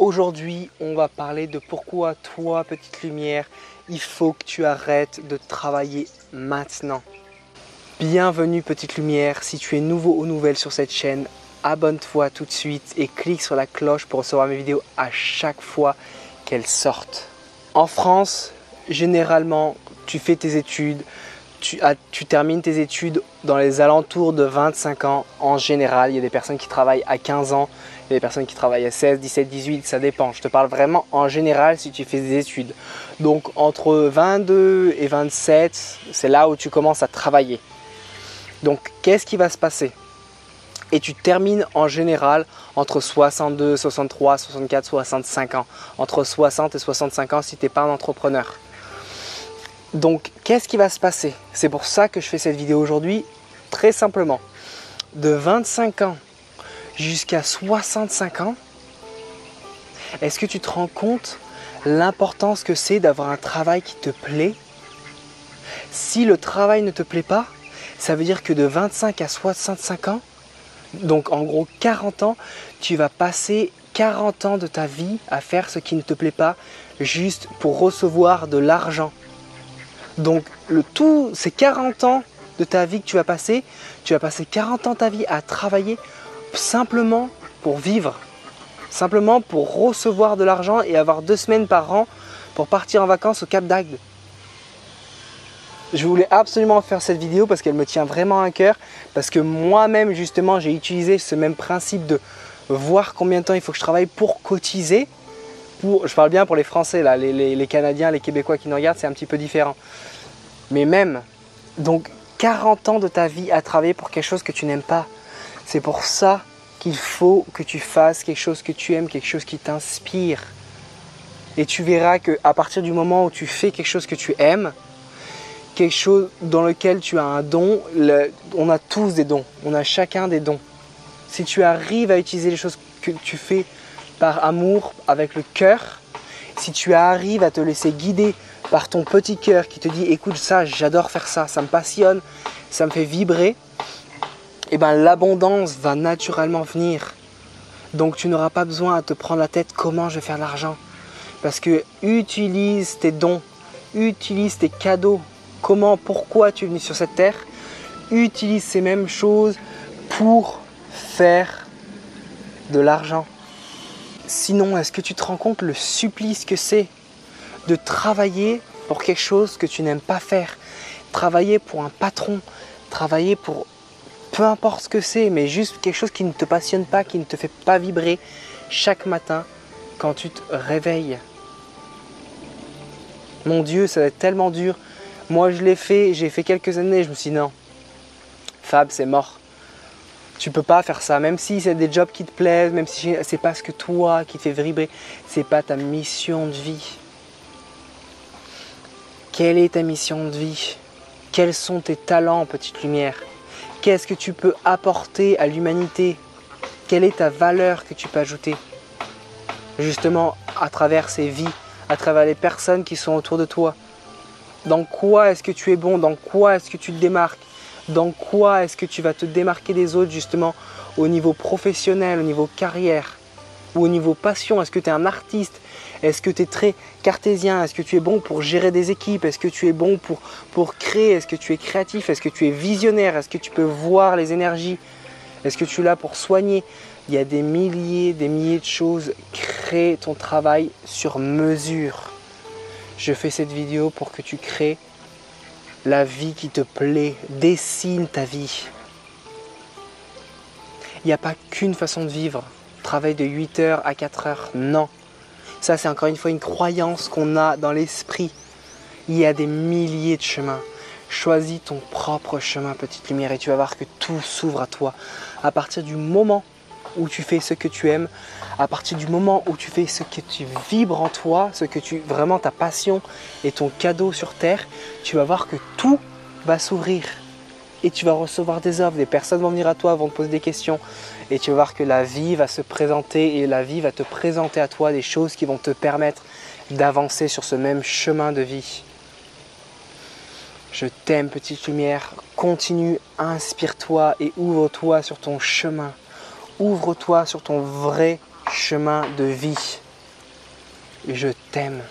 Aujourd'hui, on va parler de pourquoi toi, petite lumière, il faut que tu arrêtes de travailler maintenant. Bienvenue petite lumière, si tu es nouveau ou nouvelle sur cette chaîne, abonne-toi tout de suite et clique sur la cloche pour recevoir mes vidéos à chaque fois qu'elles sortent. En France, généralement, tu fais tes études, tu termines tes études dans les alentours de 25 ans en général. Il y a des personnes qui travaillent à 15 ans, il y a des personnes qui travaillent à 16, 17, 18, ça dépend. Je te parle vraiment en général si tu fais des études. Donc entre 22 et 27, c'est là où tu commences à travailler. Donc qu'est-ce qui va se passer? Et tu termines en général entre 62, 63, 64, 65 ans. Entre 60 et 65 ans si tu n'es pas un entrepreneur. Donc, qu'est-ce qui va se passer? C'est pour ça que je fais cette vidéo aujourd'hui, très simplement. De 25 ans jusqu'à 65 ans, est-ce que tu te rends compte l'importance que c'est d'avoir un travail qui te plaît? Si le travail ne te plaît pas, ça veut dire que de 25 à 65 ans, donc en gros 40 ans, tu vas passer 40 ans de ta vie à faire ce qui ne te plaît pas, juste pour recevoir de l'argent. Donc c'est 40 ans de ta vie que tu vas passer 40 ans de ta vie à travailler simplement pour vivre, simplement pour recevoir de l'argent et avoir 2 semaines par an pour partir en vacances au Cap d'Agde. Je voulais absolument faire cette vidéo parce qu'elle me tient vraiment à cœur, parce que moi-même justement j'ai utilisé ce même principe de voir combien de temps il faut que je travaille pour cotiser. Je parle bien pour les Français, là, les Canadiens, les Québécois qui nous regardent, c'est un petit peu différent. Mais même, donc 40 ans de ta vie à travailler pour quelque chose que tu n'aimes pas. C'est pour ça qu'il faut que tu fasses quelque chose que tu aimes, quelque chose qui t'inspire. Et tu verras qu'à partir du moment où tu fais quelque chose que tu aimes, quelque chose dans lequel tu as un don, on a tous des dons, on a chacun des dons. Si tu arrives à utiliser les choses que tu fais par amour, avec le cœur, si tu arrives à te laisser guider par ton petit cœur qui te dit écoute ça, j'adore faire ça, ça me passionne, ça me fait vibrer, et bien l'abondance va naturellement venir. Donc tu n'auras pas besoin à te prendre la tête comment je vais faire de l'argent. Parce que utilise tes dons, utilise tes cadeaux, pourquoi tu es venu sur cette terre, utilise ces mêmes choses pour faire de l'argent. Sinon, est-ce que tu te rends compte le supplice que c'est de travailler pour quelque chose que tu n'aimes pas faire, travailler pour un patron, travailler pour peu importe ce que c'est, mais juste quelque chose qui ne te passionne pas, qui ne te fait pas vibrer chaque matin quand tu te réveilles. Mon Dieu, ça va être tellement dur. Moi, j'ai fait quelques années, je me suis dit non, Fab, c'est mort. Tu peux pas faire ça, même si c'est des jobs qui te plaisent, même si c'est pas ce que toi qui te fait vibrer, c'est pas ta mission de vie. Quelle est ta mission de vie? Quels sont tes talents, petite lumière? Qu'est-ce que tu peux apporter à l'humanité? Quelle est ta valeur que tu peux ajouter? Justement, à travers ces vies, à travers les personnes qui sont autour de toi. Dans quoi est-ce que tu es bon? Dans quoi est-ce que tu te démarques? Dans quoi est-ce que tu vas te démarquer des autres justement au niveau professionnel, au niveau carrière ou au niveau passion? Est-ce que tu es un artiste? Est-ce que tu es très cartésien? Est-ce que tu es bon pour gérer des équipes? Est-ce que tu es bon pour créer? Est-ce que tu es créatif? Est-ce que tu es visionnaire? Est-ce que tu peux voir les énergies? Est-ce que tu es là pour soigner? Il y a des milliers de choses. Crée ton travail sur mesure. Je fais cette vidéo pour que tu crées la vie qui te plaît, dessine ta vie. Il n'y a pas qu'une façon de vivre, travail de 8 heures à 4 heures, non. Ça c'est encore une fois une croyance qu'on a dans l'esprit. Il y a des milliers de chemins. Choisis ton propre chemin, petite lumière, et tu vas voir que tout s'ouvre à toi. À partir du moment où tu fais ce que tu aimes, à partir du moment où tu fais ce que tu vibres en toi, vraiment ta passion et ton cadeau sur terre, tu vas voir que tout va s'ouvrir et tu vas recevoir des offres, des personnes vont venir à toi, vont te poser des questions et tu vas voir que la vie va se présenter et la vie va te présenter à toi des choses qui vont te permettre d'avancer sur ce même chemin de vie. Je t'aime petite lumière, continue, inspire-toi et ouvre-toi sur ton chemin. Ouvre-toi sur ton vrai chemin de vie. et je t'aime.